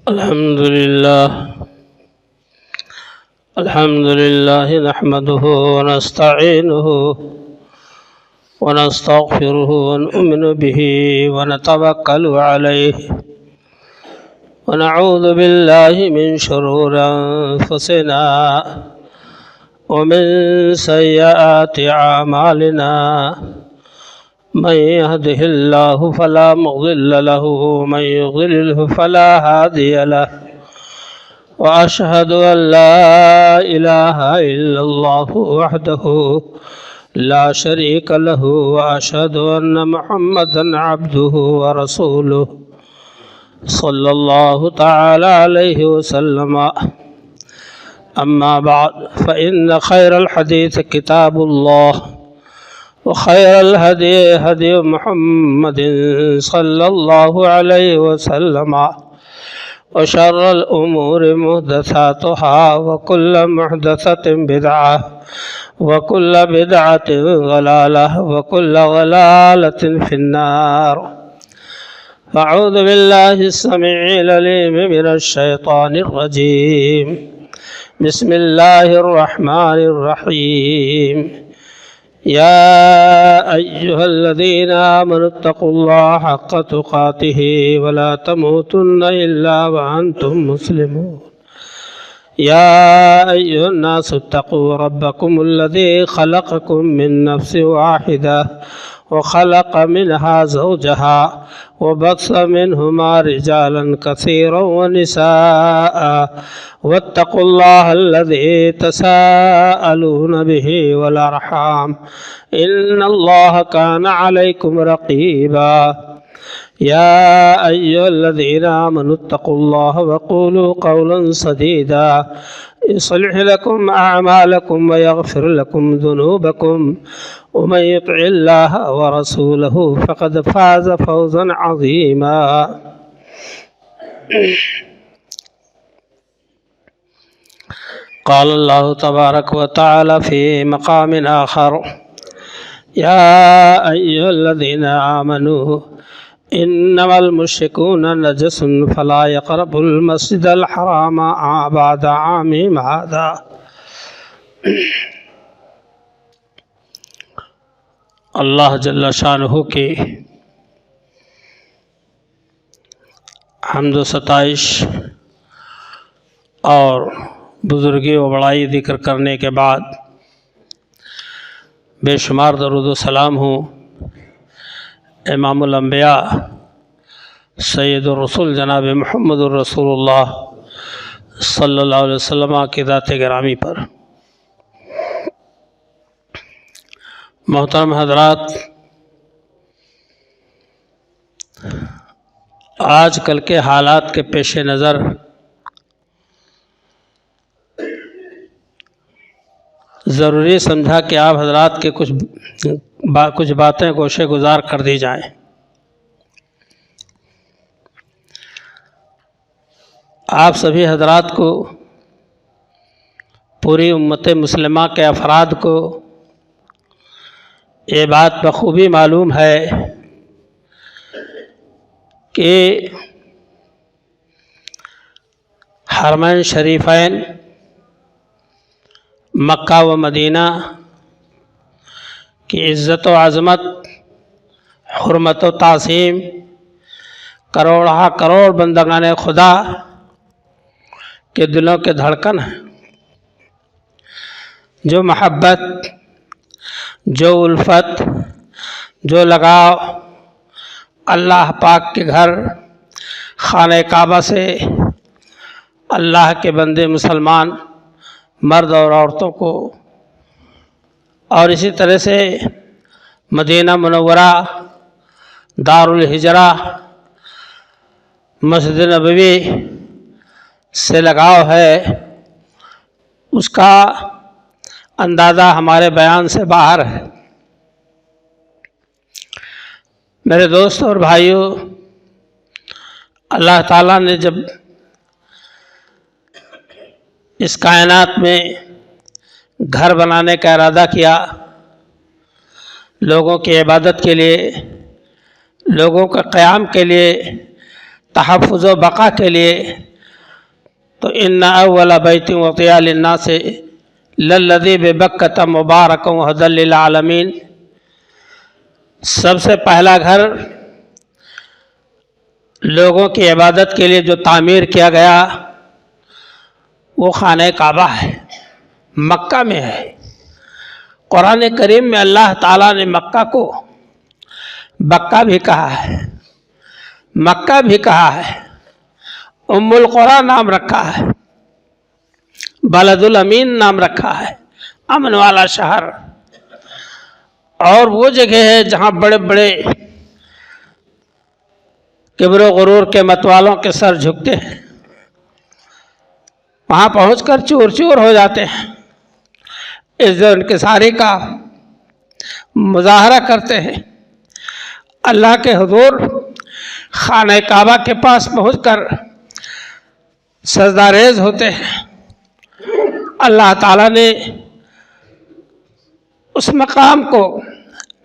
الحمد لله نحمده ونستعينه ونستغفره ونؤمن به ونتوكل عليه ونعوذ بالله من شرور أنفسنا ومن سيئات أعمالنا من يهده الله فلا مضل له ومن يضلله فلا هادي له وأشهد أن لا إله إلا الله وحده لا شريك له وأشهد أن محمدا عبده ورسوله صلى الله تعالى عليه وسلم. أما بعد فإن خير الحديث كتاب الله وخير الهدي هدي محمد صلى الله عليه وسلم وشر الأمور محدثاتها وكل محدثة بدعة وكل بدعة ضلالة وكل ضلالة في النار. أعوذ بالله السميع العليم من الشيطان الرجيم. بسم الله الرحمن الرحيم. يا أيها الذين آمنوا اتقوا الله حق تقاته ولا تموتن إلا وأنتم مسلمون. يا أيها الناس اتقوا ربكم الذي خلقكم من نفس واحدة وخلق منها زوجها وبث منهما رجالا كثيرا ونساء واتقوا الله الذي تساءلون به والأرحام إن الله كان عليكم رقيبا. يا أيها الذين آمنوا اتقوا الله وقولوا قولا سديدا يصلح لكم أعمالكم ويغفر لكم ذنوبكم ومن يطع الله ورسوله فقد فاز فوزا عظيما. قال الله تبارك وتعالى في مقام آخر: يا أيها الذين آمنوا إنما المشركون نجس فلا يقربوا المسجد الحرام بعد عامهم هذا. اللہ جل شانہ کی حمد و ستائش اور بزرگی و بڑائی ذکر کرنے کے بعد بے شمار درود و سلام ہوں امام الانبیاء سید الرسول جناب محمد الرسول اللہ صلی اللہ علیہ وسلم کی ذات گرامی پر. محترم حضرات، آج کل کے حالات کے پیش نظر ضروری سمجھا کہ آپ حضرات کے کچھ باتیں گوشے گزار کر دی جائیں. آپ سبھی حضرات کو، پوری امت مسلمہ کے افراد کو یہ بات بخوبی معلوم ہے کہ حرمین شریفین مکہ و مدینہ کی عزت و عظمت، حرمت و تعظیم، کروڑہ کروڑ بندگان خدا کے دلوں کے دھڑکن ہیں. جو محبت، جو الفت، جو لگاؤ اللہ پاک کے گھر خانہ کعبہ سے اللہ کے بندے مسلمان مرد اور عورتوں کو، اور اسی طرح سے مدینہ منورہ دار الہجرہ مسجد نبوی سے لگاؤ ہے، اس کا اندازہ ہمارے بیان سے باہر ہے. میرے دوست اور بھائیوں، اللہ تعالیٰ نے جب اس کائنات میں گھر بنانے کا ارادہ کیا، لوگوں کی عبادت کے لیے، لوگوں کے قیام کے لیے، تحفظ و بقا کے لیے تو ان اول بیت وضع للناس للذی ببکۃ مبارک وہدی للعالمین، سب سے پہلا گھر لوگوں کی عبادت کے لیے جو تعمیر کیا گیا وہ خانہ کعبہ ہے، مکہ میں ہے۔ قرآن کریم میں اللہ تعالیٰ نے مکہ کو بکہ بھی کہا ہے، مکہ بھی کہا ہے، ام القریٰ نام رکھا ہے، بلد الامین نام رکھا ہے، امن والا شہر۔ اور وہ جگہ ہے جہاں بڑے بڑے کبر و غرور کے متوالوں کے سر جھکتے ہیں، وہاں پہنچ کر چور چور ہو جاتے ہیں، عزت و انکساری کا مظاہرہ کرتے ہیں۔ اللہ کے حضور خانہ کعبہ کے پاس پہنچ کر سجدہ ریز ہوتے ہیں۔ اللہ تعالیٰ نے اس مقام کو،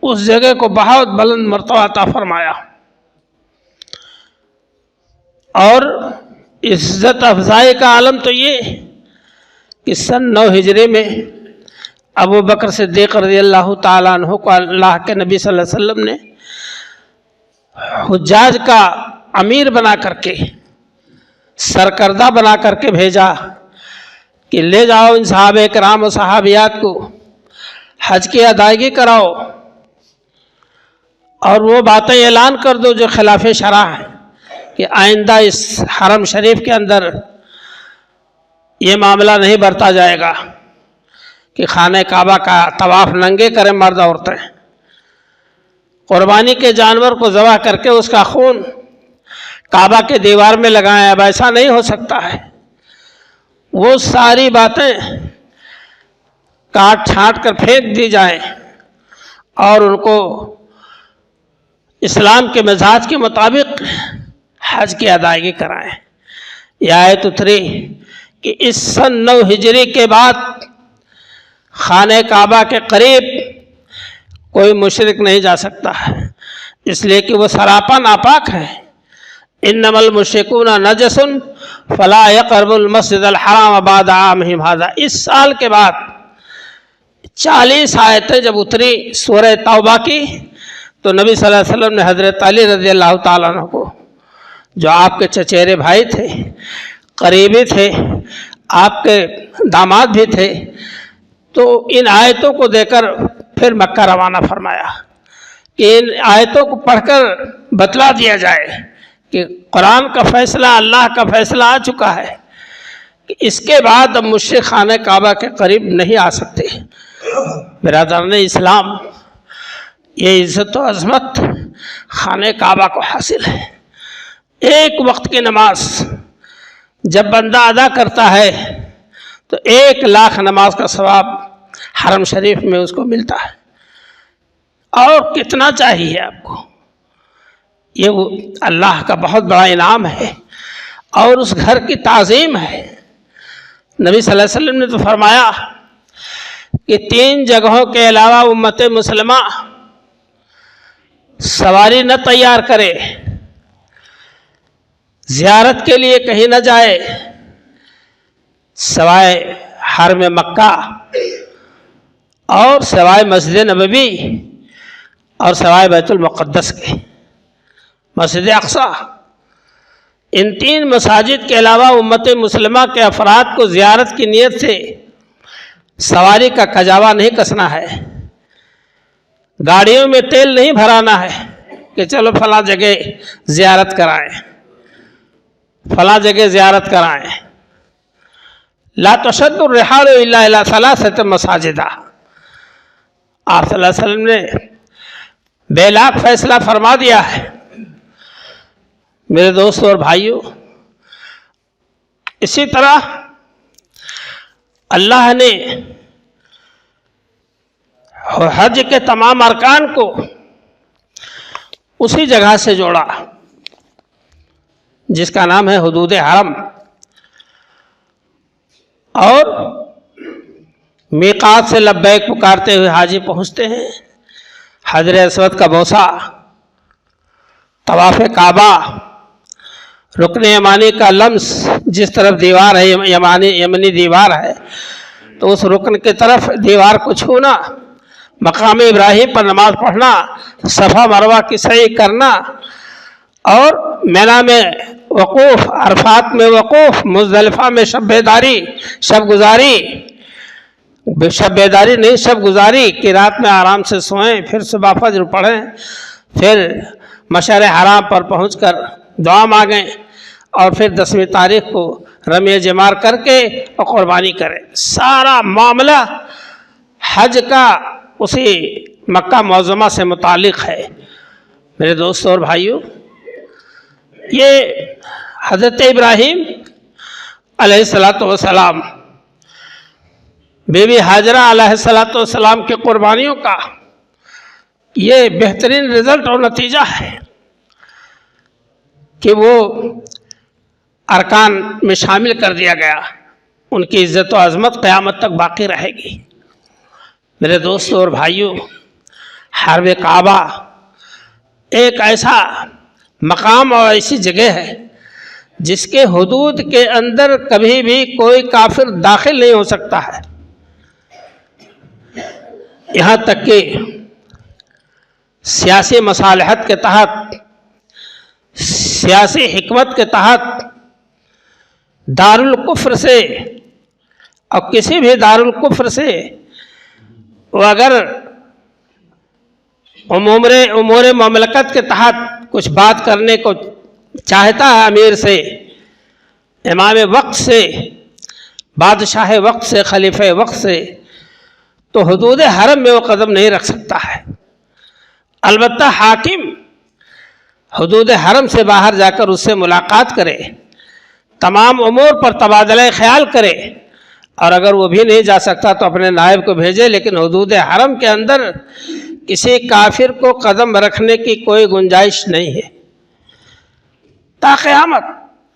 اس جگہ کو بہت بلند مرتبہ عطا فرمایا، اور عزت افزائی کا عالم تو یہ کہ سن 9 ہجری میں ابو بکر صدیق رضی اللہ تعالیٰ عنہ کو اللہ کے نبی صلی اللہ علیہ وسلم نے حجاج کا امیر بنا کر کے، سرکردہ بنا کر کے بھیجا کہ لے جاؤ ان صحابہ کرام و صحابیات کو حج کی ادائیگی کراؤ، اور وہ باتیں اعلان کر دو جو خلاف شرع ہیں کہ آئندہ اس حرم شریف کے اندر یہ معاملہ نہیں برتا جائے گا کہ خانہ کعبہ کا طواف ننگے کریں مرد عورتیں، قربانی کے جانور کو ذبح کر کے اس کا خون کعبہ کے دیوار میں لگائیں، اب ایسا نہیں ہو سکتا ہے۔ وہ ساری باتیں کاٹ چھانٹ کر پھینک دی جائیں اور ان کو اسلام کے مزاج کے مطابق حج کی ادائیگی کرائیں۔ یہ آیت اتری کہ اس سن 9 ہجری کے بعد خانہ کعبہ کے قریب کوئی مشرک نہیں جا سکتا ہے، اس لیے کہ وہ سراپا ناپاک ہے۔ انما المشرکون نجس فلا یقربوا المسجد الحرام بعد عامہم ھذا۔ اس سال کے بعد 40 آیتیں جب اتری سورہ توبہ کی تو نبی صلی اللہ علیہ وسلم نے حضرت علی رضی اللہ تعالیٰ عنہ کو، جو آپ کے چچیرے بھائی تھے، قریبی تھے، آپ کے داماد بھی تھے، تو ان آیتوں کو دے کر پھر مکہ روانہ فرمایا کہ ان آیتوں کو پڑھ کر بتلا دیا جائے کہ قرآن کا فیصلہ، اللہ کا فیصلہ آ چکا ہے کہ اس کے بعد اب مشرک خانہ کعبہ کے قریب نہیں آ سکتے۔ برادران اسلام، یہ عزت و عظمت خانہ کعبہ کو حاصل ہے۔ ایک وقت کی نماز جب بندہ ادا کرتا ہے تو 1 لاکھ نماز کا ثواب حرم شریف میں اس کو ملتا ہے۔ اور کتنا چاہیے آپ کو؟ یہ اللہ کا بہت بڑا انعام ہے اور اس گھر کی تعظیم ہے۔ نبی صلی اللہ علیہ وسلم نے تو فرمایا کہ 3 جگہوں کے علاوہ امت مسلمہ سواری نہ تیار کرے، زیارت کے لیے کہیں نہ جائے سوائے حرم مکہ اور سوائے مسجد نبوی اور سوائے بیت المقدس کے، مسجد اقصی۔ ان 3 مساجد کے علاوہ امت مسلمہ کے افراد کو زیارت کی نیت سے سواری کا کجاوا نہیں کسنا ہے، گاڑیوں میں تیل نہیں بھرانا ہے کہ چلو فلاں جگہ زیارت کرائیں، فلاں جگہ زیارت کرائیں۔ لا تشد الرحال الا الى 3 مساجد۔ آپ صلی اللہ علیہ وسلم نے بے لاکھ فیصلہ فرما دیا ہے۔ میرے دوستوں اور بھائیوں، اسی طرح اللہ نے حج کے تمام ارکان کو اسی جگہ سے جوڑا جس کا نام ہے حدود حرم، اور میقات سے لبیک پکارتے ہوئے حاجی پہنچتے ہیں، حجر اسود کا بوسہ، طواف کعبہ، رکن یمانی کا لمس جس طرف دیوار ہے، یمنی دیوار ہے، تو اس رکن کی طرف دیوار کو چھونا، مقام ابراہیم پر نماز پڑھنا، صفا مروہ کی سعی کرنا، اور مینا میں وقوف، عرفات میں وقوف، مزدلفہ میں شب بیداری، شب گزاری، شب بیداری نہیں، شب گزاری کہ رات میں آرام سے سوئیں، پھر صبح فجر پڑھیں، پھر مشعر حرام پر پہنچ کر دعا مانگیں، اور پھر 10ویں تاریخ کو رمی جمار کر کے اور قربانی کریں۔ سارا معاملہ حج کا اسی مکہ معظمہ سے متعلق ہے۔ میرے دوستوں اور بھائیوں، یہ حضرت ابراہیم علیہ السلام، بی بی حاجرہ علیہ السلام کی قربانیوں کا یہ بہترین رزلٹ اور نتیجہ ہے کہ وہ ارکان میں شامل کر دیا گیا، ان کی عزت و عظمت قیامت تک باقی رہے گی۔ میرے دوستوں اور بھائیوں، حرم کعبہ ایک ایسا مقام اور ایسی جگہ ہے جس کے حدود کے اندر کبھی بھی کوئی کافر داخل نہیں ہو سکتا ہے، یہاں تک کہ سیاسی مصالحت کے تحت، سیاسی حکمت کے تحت دارالکفر سے اور کسی بھی دارالکفر سے وہ اگر امور مملکت کے تحت کچھ بات کرنے کو چاہتا ہے امیر سے، امام وقت سے، بادشاہ وقت سے، خلیفہ وقت سے، تو حدود حرم میں وہ قدم نہیں رکھ سکتا ہے۔ البتہ حاکم حدود حرم سے باہر جا کر اس سے ملاقات کرے، تمام امور پر تبادلہ خیال کرے، اور اگر وہ بھی نہیں جا سکتا تو اپنے نائب کو بھیجے، لیکن حدود حرم کے اندر کسی کافر کو قدم رکھنے کی کوئی گنجائش نہیں ہے تا قیامت،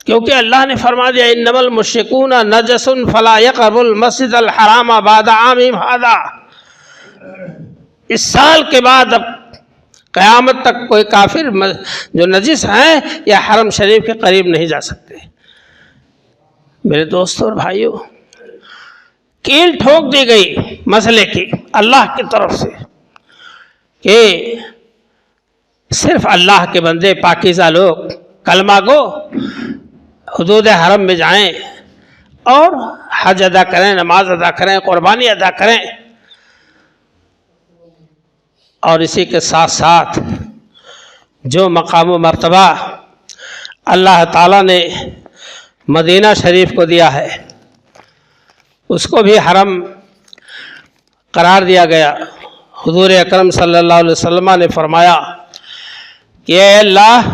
کیونکہ اللہ نے فرما دیا انما المشرکون نجس فلا یقربوا المسجد الحرام بعد عامہم ھذا، اس سال کے بعد اب قیامت تک کوئی کافر جو نجس ہیں یا حرم شریف کے قریب نہیں جا سکتے۔ میرے دوستوں اور بھائیوں، کیل ٹھوک دی گئی مسئلے کی اللہ کی طرف سے کہ صرف اللہ کے بندے پاکیزہ لوگ کلمہ گو حدود حرم میں جائیں اور حج ادا کریں، نماز ادا کریں، قربانی ادا کریں، اور اسی کے ساتھ ساتھ جو مقام و مرتبہ اللہ تعالیٰ نے مدینہ شریف کو دیا ہے اس کو بھی حرم قرار دیا گیا۔ حضور اکرم صلی اللہ علیہ وسلم نے فرمایا کہ اے اللہ،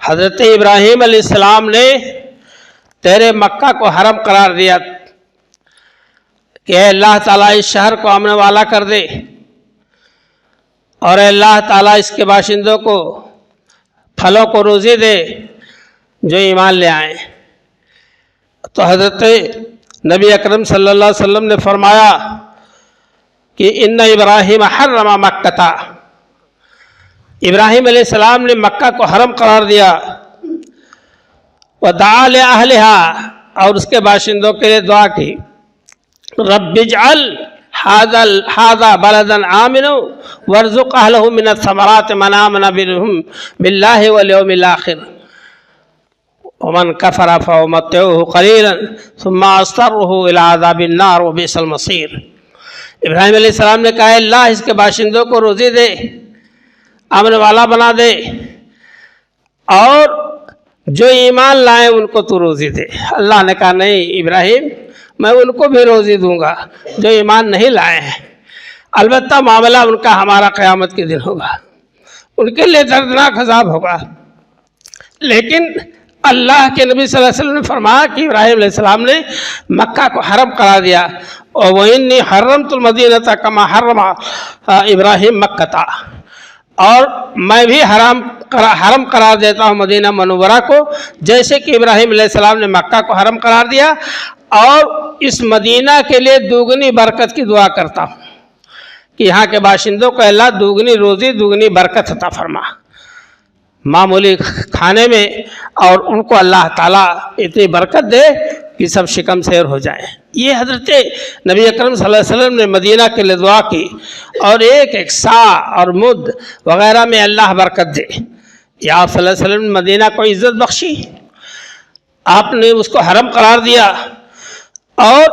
حضرت ابراہیم علیہ السلام نے تیرے مکہ کو حرم قرار دیا کہ اے اللہ تعالیٰ اس شہر کو امن والا کر دے، اور اے اللہ تعالیٰ اس کے باشندوں کو پھلوں کو روزی دے جو ایمان لے آئیں۔ تو حضرت نبی اکرم صلی اللہ علیہ وسلم نے فرمایا کہ ان ابراہیم حرم مکہ، ابراہیم علیہ السلام نے مکہ کو حرم قرار دیا، ودعا لأہلہا، اور اس کے باشندوں کے لیے دعا کی، رب اجعل ھذا بلدا آمنا وارزق اہلہ من الثمرات من آمن باللہ والیوم الآخر ومن کفر فأمتعه قلیلا ثم اضطرہ الی عذاب النار وبئس المصیر۔ ابراہیم علیہ السلام نے کہا اللہ اس کے باشندوں کو روزی دے، امن والا بنا دے، اور جو ایمان لائیں ان کو تو روزی دے۔ اللہ نے کہا نہیں ابراہیم، میں ان کو بھی روزی دوں گا جو ایمان نہیں لائے ہیں، البتہ معاملہ ان کا ہمارا قیامت کے دن ہوگا، ان کے لیے دردناک عذاب ہوگا۔ لیکن اللہ کے نبی صلی اللہ علیہ وسلم نے فرمایا کہ ابراہیم علیہ السلام نے مکہ کو حرم قرار دیا، اور وَإِنِّي حَرَّمْتُ الْمَدِينَةَ كَمَا حَرَّمَ ابراہیم مکہ، اور میں بھی حرم قرار دیتا ہوں مدینہ منورہ کو جیسے کہ ابراہیم علیہ السلام نے مکہ کو حرم قرار دیا، اور اس مدینہ کے لیے دوگنی برکت کی دعا کرتا ہوں کہ یہاں کے باشندوں کو اللہ دوگنی روزی دوگنی برکت عطا فرما۔ معمولی کھانے میں، اور ان کو اللہ تعالیٰ اتنی برکت دے کہ سب شکم سیر ہو جائیں۔ یہ حضرت نبی اکرم صلی اللہ علیہ وسلم نے مدینہ کے لیے دعا کی، اور ایک ایک سا اور مد وغیرہ میں اللہ برکت دے۔ یہ آپ صلی اللہ علیہ وسلم نے مدینہ کو عزت بخشی، آپ نے اس کو حرم قرار دیا، اور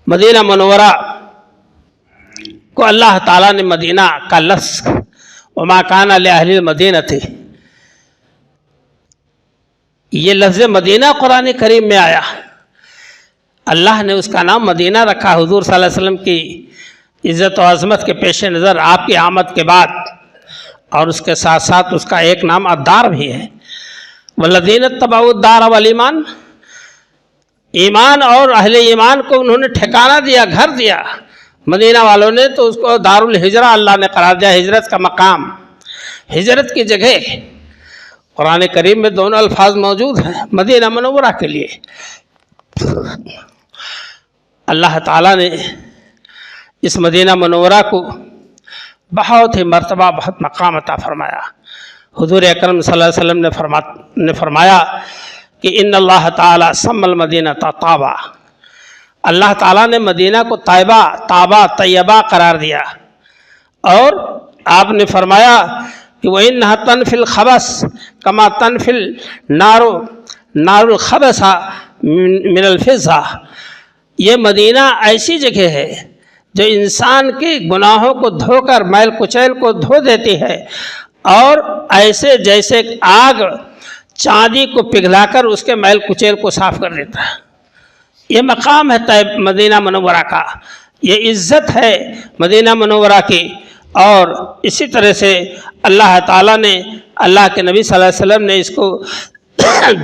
مدینہ منورہ کو اللہ تعالیٰ نے مدینہ کا لفظ وما کان لأہل المدینہ تھے، یہ لفظ مدینہ قرآن کریم میں آیا، اللہ نے اس کا نام مدینہ رکھا حضور صلی اللہ علیہ وسلم کی عزت و عظمت کے پیش نظر آپ کی آمد کے بعد، اور اس کے ساتھ ساتھ اس کا ایک نام الدار بھی ہے۔ والذین اتبعوا الدار والایمان، ایمان اور اہل ایمان کو انہوں نے ٹھکانہ دیا، گھر دیا۔ مدینہ والوں نے تو اس کو دار الہجرہ اللہ نے قرار دیا، ہجرت کا مقام، ہجرت کی جگہ۔ قرآن کریم میں دونوں الفاظ موجود ہیں مدینہ منورہ کے لیے۔ اللہ تعالیٰ نے اس مدینہ منورہ کو بہت ہی مرتبہ، بہت مقام عطا فرمایا۔ حضور اکرم صلی اللہ علیہ وسلم نے فرمایا کہ ان اللہ تعالیٰ سمی المدینہ طابہ، اللہ تعالیٰ نے مدینہ کو طیبہ، طابہ، طیبہ قرار دیا، اور آپ نے فرمایا کہ وَإِنَّهَا تَنْفِي الْخَبَثَ كَمَا تَنْفِي النَّارُ الْخَبَثَ مِنَ الْفِضَّةِ، یہ مدینہ ایسی جگہ ہے جو انسان کے گناہوں کو دھو کر، میل کچیل کو دھو دیتی ہے، اور ایسے جیسے آگ چاندی کو پگھلا کر اس کے میل کچیل کو صاف کر دیتا ہے۔ یہ مقام ہے مدینہ منورہ کا، یہ عزت ہے مدینہ منورہ کی۔ اور اسی طرح سے اللہ تعالیٰ نے، اللہ کے نبی صلی اللہ علیہ وسلم نے اس کو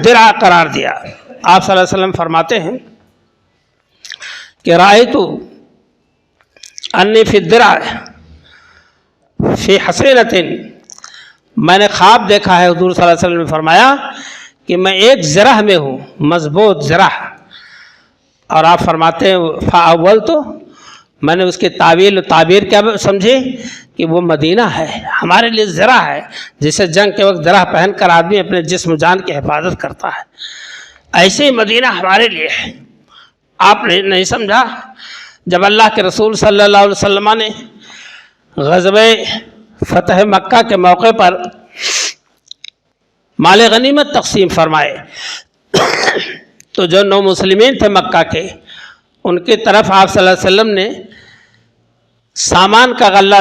درع قرار دیا۔ آپ صلی اللہ علیہ وسلم فرماتے ہیں کہ رأیت انی فی الدرع فی حصینۃ، میں نے خواب دیکھا ہے، حضور صلی اللہ علیہ وسلم نے فرمایا کہ میں ایک زرہ میں ہوں، مضبوط زرہ، اور آپ فرماتے ہیں فاولت، میں نے اس کی تعبیر کیا سمجھی کہ وہ مدینہ ہے، ہمارے لیے زرہ ہے، جسے جنگ کے وقت زرہ پہن کر آدمی اپنے جسم جان کی حفاظت کرتا ہے، ایسے ہی مدینہ ہمارے لیے ہے۔ آپ نے نہیں سمجھا؟ جب اللہ کے رسول صلی اللہ علیہ وسلم نے غزوہ فتح مکہ کے موقع پر مال غنیمت تقسیم فرمائے، تو جو نو مسلمین تھے مکہ کے، ان کی طرف آپ صلی اللہ علیہ وسلم نے سامان کا غلہ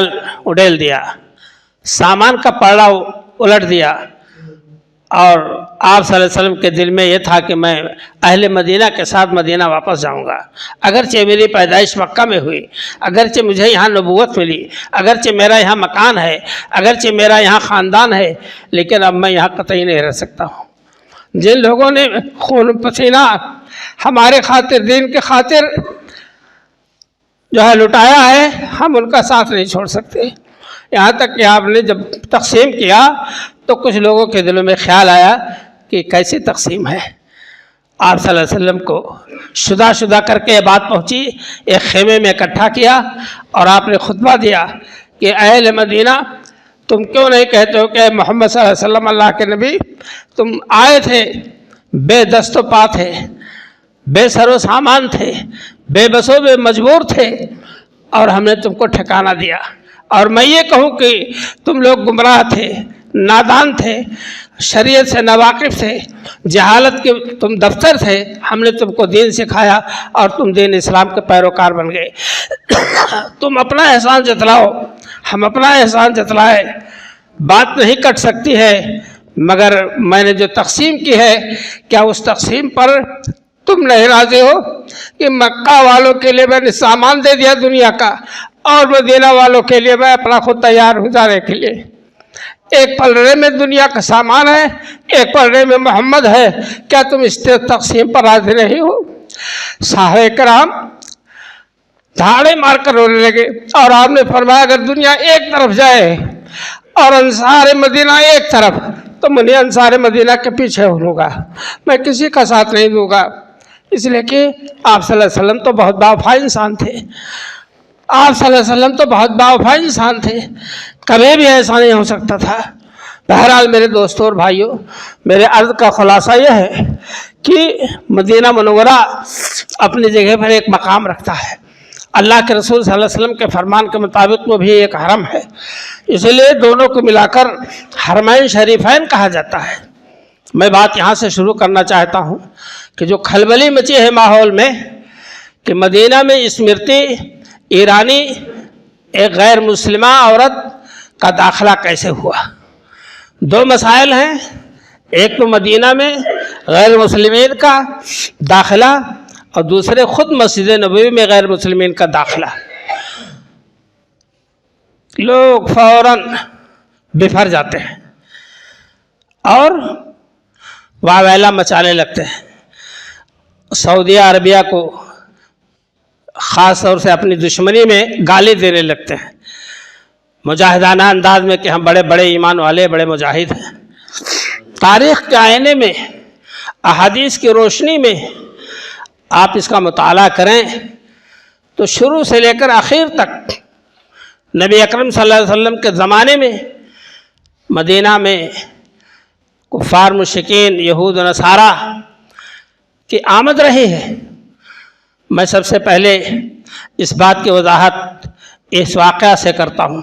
اڈیل دیا، سامان کا پلڑا الٹ دیا، اور آپ صلی اللہ علیہ وسلم کے دل میں یہ تھا کہ میں اہل مدینہ کے ساتھ مدینہ واپس جاؤں گا، اگرچہ میری پیدائش مکہ میں ہوئی، اگرچہ مجھے یہاں نبوت ملی، اگرچہ میرا یہاں مکان ہے، اگرچہ میرا یہاں خاندان ہے، لیکن اب میں یہاں قطعی نہیں رہ سکتا ہوں۔ جن لوگوں نے خون پسینہ ہمارے خاطر، دین کے خاطر جو ہے لٹایا ہے، ہم ان کا ساتھ نہیں چھوڑ سکتے۔ یہاں تک کہ آپ نے جب تقسیم کیا تو کچھ لوگوں کے دلوں میں خیال آیا کہ کیسی تقسیم ہے۔ آپ صلی اللہ علیہ وسلم کو شدہ کر کے یہ بات پہنچی، ایک خیمے میں اکٹھا کیا، اور آپ نے خطبہ دیا کہ اہل مدینہ، تم کیوں نہیں کہتے ہو کہ محمد صلی اللہ علیہ وسلم اللہ کے نبی، تم آئے تھے، بے دست و پا تھے، بے سر و سامان تھے، بے بس و بے مجبور تھے، اور ہم نے تم کو ٹھکانہ دیا، اور میں یہ کہوں کہ تم لوگ گمراہ تھے، نادان تھے، شریعت سے ناواقف تھے، جہالت کے تم دفتر تھے، ہم نے تم کو دین سکھایا اور تم دین اسلام کے پیروکار بن گئے۔ تم اپنا احسان جتلاؤ، ہم اپنا احسان جتلائے، بات نہیں کٹ سکتی ہے، مگر میں نے جو تقسیم کی ہے، کیا اس تقسیم پر تم نہیں راضی ہو کہ مکہ والوں کے لیے میں نے سامان دے دیا دنیا کا، اور مدینہ والوں کے لیے میں اپنا خود تیار ہو جانے کے لیے؟ ایک پلڑے میں دنیا کا سامان ہے، ایک پلڑے میں محمد ہے، کیا تم اس تقسیم پر راضی نہیں ہو؟ صحابہ کرام دھاڑے مار کر رونے لگے، اور آپ نے فرمایا اگر دنیا ایک طرف جائے اور انصار مدینہ ایک طرف، تو میں انصار مدینہ کے پیچھے ہوں گا، میں کسی کا ساتھ نہیں دوں گا۔ اس لیے کہ آپ صلی اللہ علیہ وسلم تو بہت باوفا انسان تھے، آپ صلی اللہ علیہ وسلم تو بہت باوفا انسان تھے، کبھی بھی ایسا نہیں ہو سکتا تھا۔ بہرحال میرے دوستوں اور بھائیوں، میرے عرض کا خلاصہ یہ ہے کہ مدینہ منورہ اپنی جگہ پر ایک مقام رکھتا ہے۔ اللہ کے رسول صلی اللہ علیہ وسلم کے فرمان کے مطابق وہ بھی ایک حرم ہے، اس لیے دونوں کو ملا کر حرمین شریفین کہا جاتا ہے۔ میں بات یہاں سے شروع کرنا چاہتا ہوں کہ جو کھلبلی مچی ہے ماحول میں کہ مدینہ میں اسمرتی ایرانی ایک غیر مسلمہ عورت کا داخلہ کیسے ہوا۔ دو مسائل ہیں، ایک تو مدینہ میں غیر مسلمین کا داخلہ اور دوسرے خود مسجد نبوی میں غیر مسلمین کا داخلہ۔ لوگ فوراً بفر جاتے ہیں اور واویلا مچانے لگتے ہیں، سعودیہ عربیہ کو خاص طور سے اپنی دشمنی میں گالی دینے لگتے ہیں مجاہدانہ انداز میں کہ ہم بڑے بڑے ایمان والے بڑے مجاہد ہیں۔ تاریخ کے آئینے میں احادیث کی روشنی میں آپ اس کا مطالعہ کریں تو شروع سے لے کر آخر تک نبی اکرم صلی اللہ علیہ وسلم کے زمانے میں مدینہ میں کفار مشرکین یہود و نصارہ کی آمد رہی ہے۔ میں سب سے پہلے اس بات کی وضاحت اس واقعہ سے کرتا ہوں۔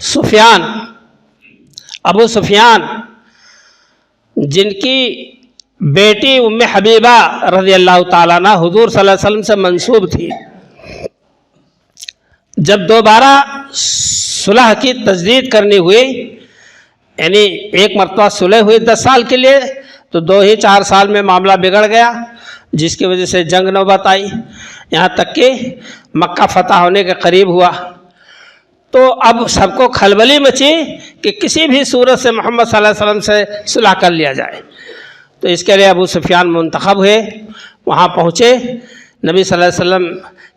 سفیان، ابو سفیان، جن کی بیٹی ام حبیبہ رضی اللہ تعالیٰ عنہ حضور صلی اللہ علیہ وسلم سے منسوب تھی، جب دوبارہ صلح کی تجدید کرنی ہوئی، یعنی ایک مرتبہ صلح ہوئی 10 سال کے لیے، تو 2-4 سال میں معاملہ بگڑ گیا، جس کی وجہ سے جنگ نوبت آئی، یہاں تک کہ مکہ فتح ہونے کے قریب ہوا۔ تو اب سب کو کھلبلی مچی کہ کسی بھی صورت سے محمد صلی اللہ علیہ وسلم سے صلح کر لیا جائے۔ تو اس کے لیے ابو سفیان منتخب ہوئے، وہاں پہنچے، نبی صلی اللہ علیہ وسلم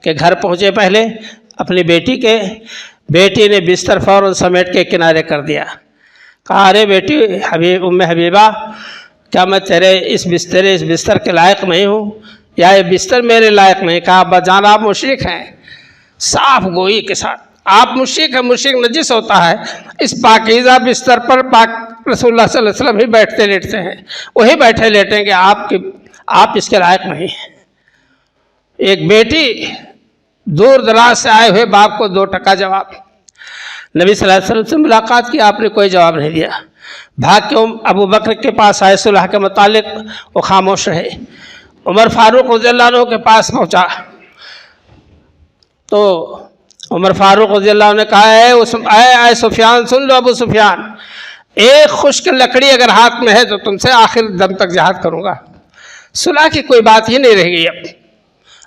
کے گھر پہنچے، پہلے اپنی بیٹی نے بستر فوراً سمیٹ کے کنارے کر دیا، کہا ارے بیٹی ام حبیبہ، کیا میں تیرے اس بستر کے لائق نہیں ہوں، یا یہ بستر میرے لائق نہیں؟ کہا ابا جان آپ مشرک ہیں، صاف گوئی کے ساتھ آپ مشرک ہیں، مشرک نجس ہوتا ہے، اس پاکیزہ بستر پر پاک رسول اللہ صلی اللہ علیہ وسلم ہی بیٹھتے لیٹتے ہیں، وہی بیٹھے لیٹیں گے، آپ اس کے لائق نہیں ہیں۔ ایک بیٹی دور دراز سے آئے ہوئے باپ کو 2 ٹکا جواب، نبی صلی اللہ علیہ وسلم سے ملاقات کی، آپ نے کوئی جواب نہیں دیا، بھاگ کے ابو بکر کے پاس آئے، صلح کے متعلق وہ خاموش رہے، عمر فاروق رضی اللہ عنہ کے پاس پہنچا تو عمر فاروق رضی اللہ عنہ نے کہا اے سفیان سن لو، ابو سفیان، ایک خشک لکڑی اگر ہاتھ میں ہے تو تم سے آخر دم تک جہاد کروں گا، صلح کی کوئی بات ہی نہیں رہ گئی اب۔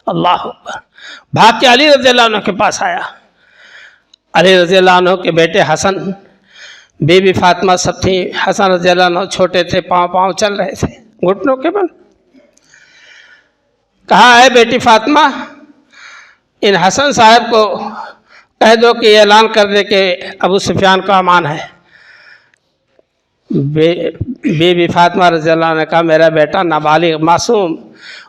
اللہ اکبر، بھاگ کے علی رضی اللہ عنہ کے پاس آیا، علی رضی اللہ عنہ کے بیٹے حسن، بی بی فاطمہ سب تھیں، حسن رضی اللہ عنہ چھوٹے تھے، پاؤں چل رہے تھے گھٹنوں کے بل۔ کہا اے بیٹی فاطمہ، ان حسن صاحب کو کہہ دو کہ یہ اعلان کر دے کہ ابو سفیان کا امان ہے۔ بی بی فاطمہ رضی اللہ عنہ نے کہا میرا بیٹا نابالغ معصوم،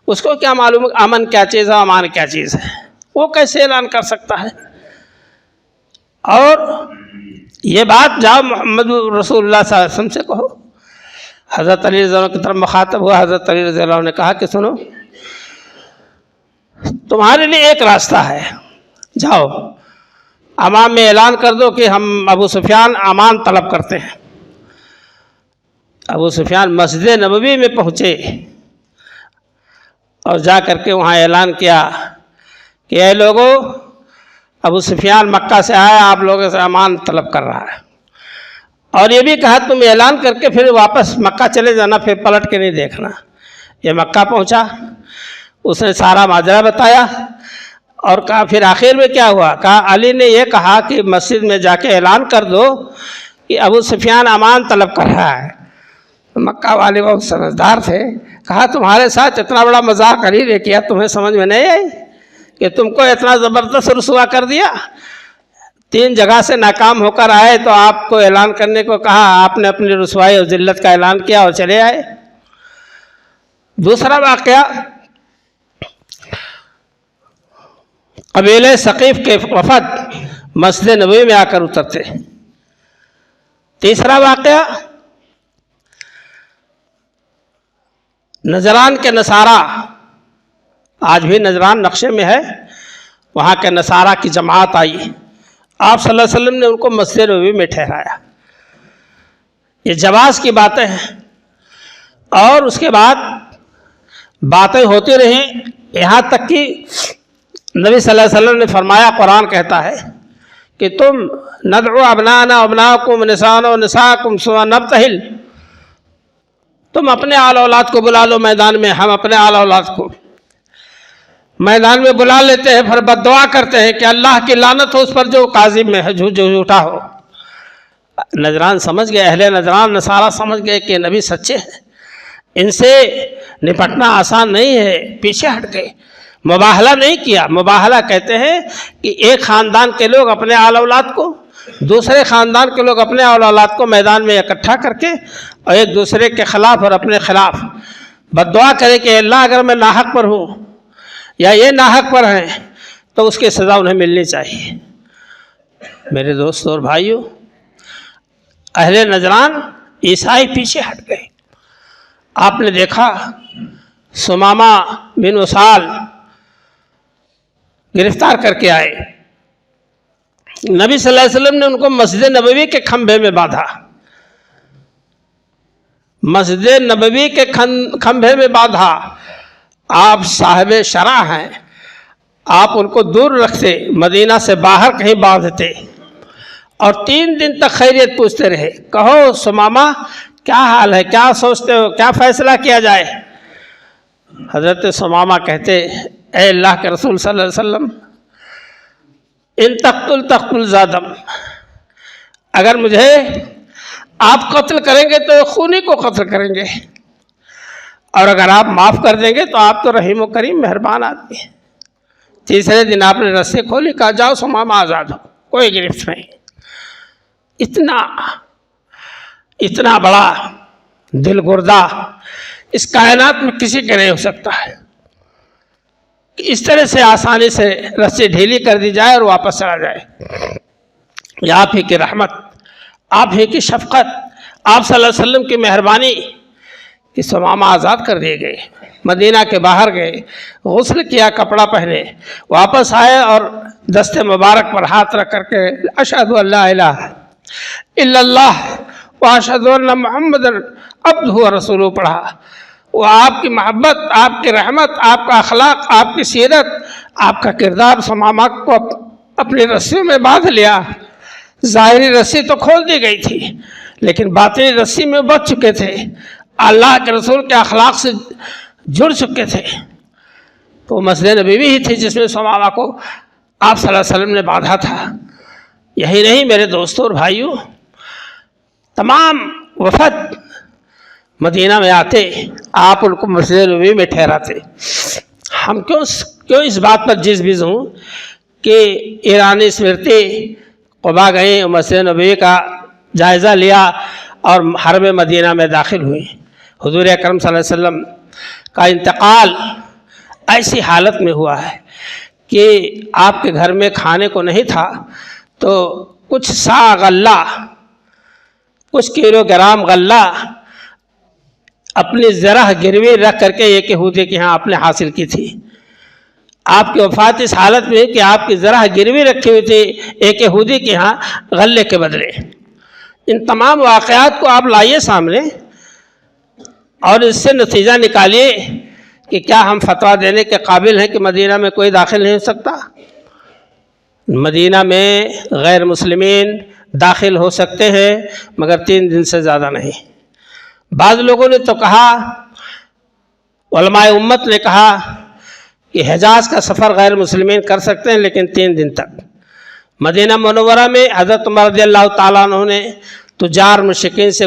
اس کو کیا معلوم امن کیا چیز ہے امان کیا چیز ہے، وہ کیسے اعلان کر سکتا ہے؟ اور یہ بات جاؤ محمد رسول اللہ صلی اللہ علیہ وسلم سے کہو۔ حضرت علی رضی اللہ عنہ کی طرف مخاطب ہوا، حضرت علی رضی اللہ عنہ نے کہا کہ سنو، تمہارے لیے ایک راستہ ہے، جاؤ عوام میں اعلان کر دو کہ ہم ابو سفیان امان طلب کرتے ہیں۔ ابو سفیان مسجد نبوی میں پہنچے اور جا کر کے وہاں اعلان کیا کہ اے لوگوں، ابو سفیان مکہ سے آیا، آپ لوگوں سے امان طلب کر رہا ہے، اور یہ بھی کہا تم اعلان کر کے پھر واپس مکہ چلے جانا، پھر پلٹ کے نہیں دیکھنا۔ یہ مکہ پہنچا، اس نے سارا ماجرا بتایا اور کہا پھر آخر میں کیا ہوا؟ کہا علی نے یہ کہا کہ مسجد میں جا کے اعلان کر دو کہ ابو سفیان امان طلب کر رہا ہے۔ مکہ والے بہت سمجھدار تھے، کہا تمہارے ساتھ اتنا بڑا مذاق علی نے کیا، تمہیں سمجھ میں نہیں آئی کہ تم کو اتنا زبردست رسوا کر دیا؟ 3 جگہ سے ناکام ہو کر آئے تو آپ کو اعلان کرنے کو کہا، آپ نے اپنی رسوائی اور ذلت کا اعلان کیا اور چلے آئے۔ دوسرا واقعہ، قبیلہ ثقیف کے وفد مسجد نبوی میں آ کر اترتے۔ تیسرا واقعہ، نجران کے نصارہ، آج بھی نجران نقشے میں ہے، وہاں کے نصارہ کی جماعت آئی، آپ صلی اللہ علیہ وسلم نے ان کو مسجد نبوی میں ٹھہرایا۔ یہ جواز کی باتیں ہیں، اور اس کے بعد باتیں ہوتی رہیں، یہاں تک کہ نبی صلی اللہ علیہ وسلم نے فرمایا، قرآن کہتا ہے کہ تم ندعو ابنانا ابناکم نسانا نساکم ثم نبتہل، تم اپنے آل اولاد کو بلا لو میدان میں، ہم اپنے آل اولاد کو میدان میں بلا لیتے ہیں، پھر بد دعا کرتے ہیں کہ اللہ کی لعنت ہو اس پر جو کاذب میں ہے، جو جھوٹا ہو۔ نجران سمجھ گئے، اہل نجران نصارہ سمجھ گئے کہ نبی سچے ہیں، ان سے نپٹنا آسان نہیں ہے، پیچھے ہٹ گئے، مباہلہ نہیں کیا۔ مباہلہ کہتے ہیں کہ ایک خاندان کے لوگ اپنے آل اولاد کو، دوسرے خاندان کے لوگ اپنے آل اولاد کو میدان میں اکٹھا کر کے اور ایک دوسرے کے خلاف اور اپنے خلاف بد دعا کرے کہ اللہ اگر میں ناحق پر ہوں یا یہ ناحق پر ہیں تو اس کی سزا انہیں ملنی چاہیے۔ میرے دوستوں اور بھائیوں، اہل نجران عیسائی پیچھے ہٹ گئے۔ آپ نے دیکھا ثمامہ بن اسال گرفتار کر کے آئے، نبی صلی اللہ علیہ وسلم نے ان کو مسجد نبوی کے کھمبے میں باندھا، مسجد نبوی کے کھمبے میں باندھا۔ آپ صاحب شرع ہیں، آپ ان کو دور رکھتے، مدینہ سے باہر کہیں باندھتے، اور 3 دن تک خیریت پوچھتے رہے، کہو ثمامہ کیا حال ہے، کیا سوچتے ہو، کیا فیصلہ کیا جائے؟ حضرت ثمامہ کہتے، اے اللہ کے رسول صلی اللہ علیہ وسلم، ان تقتل زادم، اگر مجھے آپ قتل کریں گے تو خونی کو قتل کریں گے، اور اگر آپ معاف کر دیں گے تو آپ تو رحیم و کریم مہربان آدمی ہیں۔ تیسرے دن آپ نے رسی کھولی، کہا جاؤ ثمامہ آزاد ہو، کوئی گرفت نہیں۔ اتنا بڑا دل گردہ اس کائنات میں کسی کے نہیں ہو سکتا ہے کہ اس طرح سے آسانی سے رسی ڈھیلی کر دی جائے اور واپس چلا جائے۔ یہ آپ ہی کی رحمت، آپ ہی کی شفقت، آپ صلی اللہ علیہ وسلم کی مہربانی کہ ثمامہ آزاد کر دیے گئے، مدینہ کے باہر گئے، غسل کیا، کپڑا پہنے، واپس آئے اور دست مبارک پر ہاتھ رکھ کر کے اشہد ان لا الہ الا اللہ واشہد ان محمد عبدہ ورسولہ پڑھا۔ وہ آپ کی محبت، آپ کی رحمت، آپ کا اخلاق، آپ کی سیرت، آپ کا کردار ثمامہ کو اپنی رسیوں میں باندھ لیا۔ ظاہری رسی تو کھول دی گئی تھی، لیکن باطنی رسی میں بچ چکے تھے، اللہ کے رسول کے اخلاق سے جڑ چکے تھے۔ تو مسجد نبوی ہی تھی جس میں ثمامہ کو آپ صلی اللہ علیہ وسلم نے باندھا تھا۔ یہی نہیں میرے دوستوں اور بھائیوں، تمام وفد مدینہ میں آتے، آپ ان کو مسجد نبوی میں ٹھہراتے۔ ہم کیوں اس بات پر جز ہوں کہ ایرانی اسمرتی قباء گئیں، مسجد نبوی کا جائزہ لیا اور حرم مدینہ میں داخل ہوئے۔ حضور اکرم صلی اللہ علیہ وسلم کا انتقال ایسی حالت میں ہوا ہے کہ آپ کے گھر میں کھانے کو نہیں تھا، تو کچھ سا غلہ، کچھ کلو گرام غلہ اپنی زرہ گروی رکھ کر کے ایک یہودی کے ہاں آپ نے حاصل کی تھی۔ آپ کی وفات اس حالت میں کہ آپ کی زرہ گروی رکھی ہوئی تھی ایک یہودی کے ہاں غلے کے بدلے۔ ان تمام واقعات کو آپ لائیے سامنے اور اس سے نتیجہ نکالیے کہ کیا ہم فتویٰ دینے کے قابل ہیں کہ مدینہ میں کوئی داخل نہیں ہو سکتا؟ مدینہ میں غیر مسلمین داخل ہو سکتے ہیں، مگر 3 دن سے زیادہ نہیں۔ بعض لوگوں نے تو کہا، علماء امت نے کہا کہ حجاز کا سفر غیر مسلمین کر سکتے ہیں، لیکن 3 دن تک۔ مدینہ منورہ میں حضرت عمر رضی اللہ تعالیٰ عنہ نے تجار مشرکین سے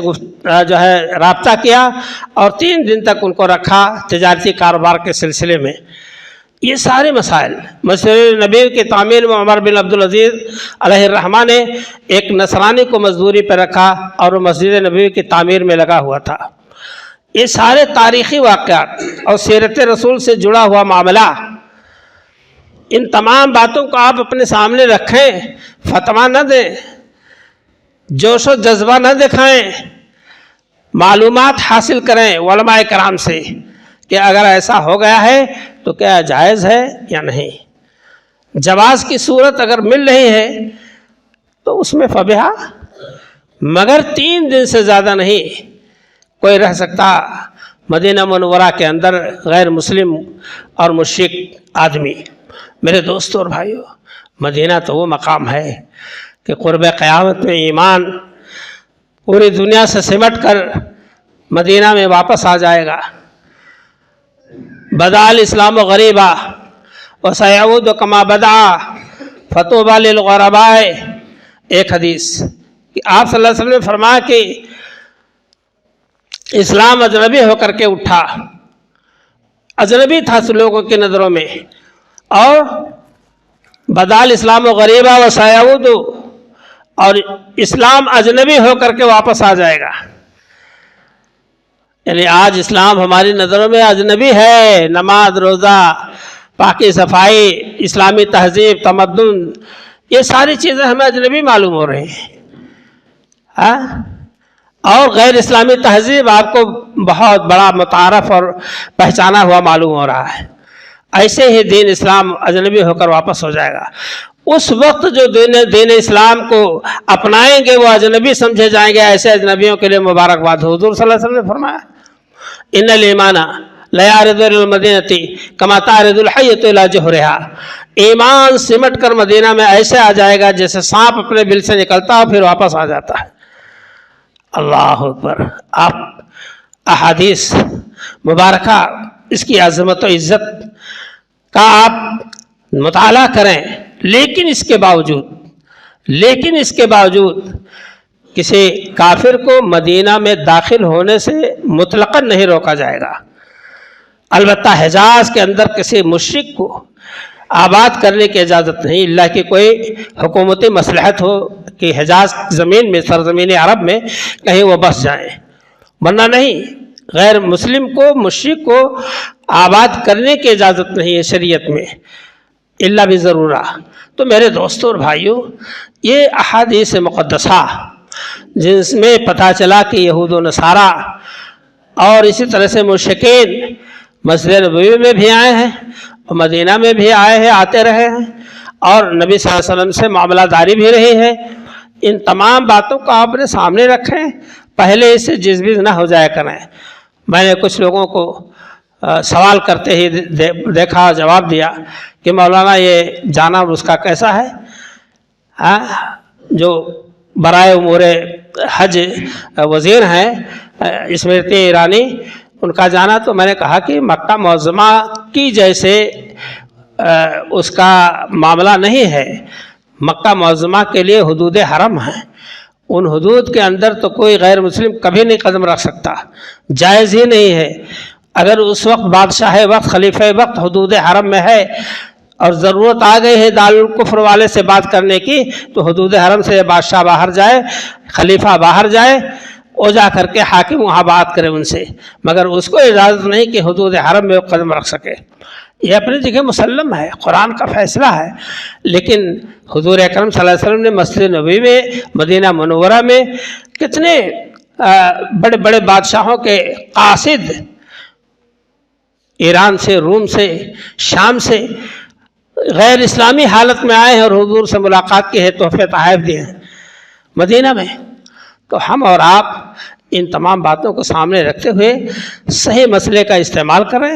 رابطہ کیا اور 3 دن تک ان کو رکھا تجارتی کاروبار کے سلسلے میں۔ یہ سارے مسائل، مسجد نبوی کی تعمیر میں عمر بن عبدالعزیز علیہ الرحمہ نے ایک نصرانی کو مزدوری پہ رکھا اور وہ مسجد نبوی کی تعمیر میں لگا ہوا تھا۔ یہ سارے تاریخی واقعات اور سیرت رسول سے جڑا ہوا معاملہ، ان تمام باتوں کو آپ اپنے سامنے رکھیں، فتویٰ نہ دیں، جوش و جذبہ نہ دکھائیں، معلومات حاصل کریں علماء کرام سے کہ اگر ایسا ہو گیا ہے تو کیا جائز ہے یا نہیں۔ جواز کی صورت اگر مل رہی ہے تو اس میں فبہا، مگر 3 دن سے زیادہ نہیں کوئی رہ سکتا مدینہ منورہ کے اندر غیر مسلم اور مشرک آدمی۔ میرے دوستوں اور بھائیوں، مدینہ تو وہ مقام ہے کہ قرب قیامت میں ایمان پوری دنیا سے سمٹ کر مدینہ میں واپس آ جائے گا۔ بدأ الاسلام غریبا وسیعود کما بدأ فطوبی للغرباء۔ ایک حدیث کہ آپ صلی اللہ علیہ وسلم نے فرمایا کہ اسلام اجنبی ہو کر کے اٹھا، اجنبی تھا لوگوں کی نظروں میں، اور بدأ الاسلام غریبا وسیعود، اور اسلام اجنبی ہو کر کے واپس آ جائے گا۔ یعنی آج اسلام ہماری نظروں میں اجنبی ہے، نماز، روزہ، پاکی صفائی، اسلامی تہذیب، تمدن، یہ ساری چیزیں ہمیں اجنبی معلوم ہو رہی ہیں، اور غیر اسلامی تہذیب آپ کو بہت بڑا متعارف اور پہچانا ہوا معلوم ہو رہا ہے۔ ایسے ہی دین اسلام اجنبی ہو کر واپس ہو جائے گا۔ اس وقت جو دین اسلام کو اپنائیں گے وہ اجنبی سمجھے جائیں گے، ایسے اجنبیوں کے لیے مبارکباد ہو۔ حضور صلی اللہ علیہ وسلم نے فرمایا ان الایمان لیعرض الی المدینۃ کما تعرض الحیۃ الی جحرھا۔ ایمان سمٹ کر مدینہ میں ایسے آ جائے گا جیسے سانپ اپنے بل سے نکلتا ہے پھر واپس آ جاتا ہے۔ اللہ اکبر۔ آپ احادیث مبارکہ اس کی عظمت و عزت کا آپ مطالعہ کریں، لیکن اس کے باوجود کسی کافر کو مدینہ میں داخل ہونے سے مطلقاً نہیں روکا جائے گا۔ البتہ حجاز کے اندر کسی مشرک کو آباد کرنے کی اجازت نہیں، اللہ کی کوئی حکومتی مصلحت ہو کہ حجاز زمین میں، سرزمین عرب میں کہیں وہ بس جائیں، ورنہ نہیں۔ غیر مسلم کو، مشرک کو آباد کرنے کی اجازت نہیں ہے شریعت میں، الا بضرورہ۔ تو میرے دوستوں اور بھائیوں، یہ احادیث مقدسہ جس میں پتہ چلا کہ یہود و نصارہ اور اسی طرح سے مشرکین مسجد نبوی میں بھی آئے ہیں اور مدینہ میں بھی آئے ہیں، آتے رہے ہیں، اور نبی صلی اللہ علیہ وسلم سے معاملہ داری بھی رہی ہے، ان تمام باتوں کو آپ نے سامنے رکھیں، پہلے اس سے جزبز نہ ہو جایا کریں۔ میں نے کچھ لوگوں کو سوال کرتے ہی دیکھا، جواب دیا کہ مولانا یہ جانب اس کا کیسا ہے؟ جو برائے امور حج وزیر ہیں اسمرتی ایرانی، ان کا جانا، تو میں نے کہا کہ مکہ معظمہ کی جیسے اس کا معاملہ نہیں ہے۔ مکہ معظمہ کے لیے حدود حرم ہیں، ان حدود کے اندر تو کوئی غیر مسلم کبھی نہیں قدم رکھ سکتا، جائز ہی نہیں ہے۔ اگر اس وقت بادشاہ وقت، خلیفہ وقت حدود حرم میں ہے اور ضرورت آ گئی ہے دارالکفر والے سے بات کرنے کی، تو حدود حرم سے بادشاہ باہر جائے، خلیفہ باہر جائے، وہ جا کر کے حاکم وہاں بات کرے ان سے، مگر اس کو اجازت نہیں کہ حدود حرم میں قدم رکھ سکے۔ یہ اپنی جگہ مسلم ہے، قرآن کا فیصلہ ہے، لیکن حضور اکرم صلی اللہ علیہ وسلم نے مسجد نبوی میں، مدینہ منورہ میں کتنے بڑے بڑے بادشاہوں کے قاصد ایران سے، روم سے، شام سے غیر اسلامی حالت میں آئے ہیں اور حضور سے ملاقات کی ہے، تحفے تحائف دیے ہیں مدینہ میں۔ تو ہم اور آپ ان تمام باتوں کو سامنے رکھتے ہوئے صحیح مسئلے کا استعمال کریں،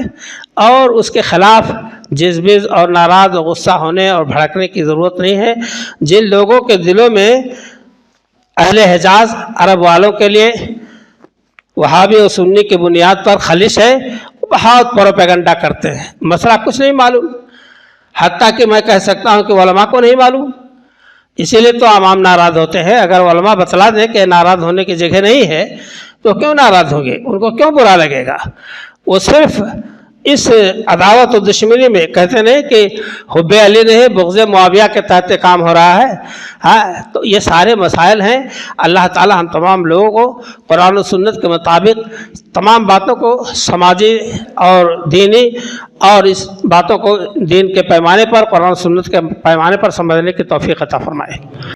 اور اس کے خلاف جزبز اور ناراض و غصہ ہونے اور بھڑکنے کی ضرورت نہیں ہے۔ جن لوگوں کے دلوں میں اہل حجاز عرب والوں کے لیے وہابی و سنی کی بنیاد پر خلش ہے، وہ بہت پروپیگنڈا کرتے ہیں، مسئلہ کچھ نہیں معلوم، حتیٰ کہ میں کہہ سکتا ہوں کہ علماء کو نہیں معلوم، اسی لیے تو عوام ناراض ہوتے ہیں۔ اگر علماء بتلا دیں کہ ناراض ہونے کی جگہ نہیں ہے تو کیوں ناراض ہوں گے، ان کو کیوں برا لگے گا؟ وہ صرف اس عداوت و دشمنی میں کہتے نہیں کہ حب علی نہیں بغض معاویہ کے تحت کام ہو رہا ہے. ہاں تو یہ سارے مسائل ہیں. اللہ تعالی ہم تمام لوگوں کو قرآن و سنت کے مطابق تمام باتوں کو سماجی اور دینی اور اس باتوں کو دین کے پیمانے پر قرآن و سنت کے پیمانے پر سمجھنے کی توفیق عطا فرمائے.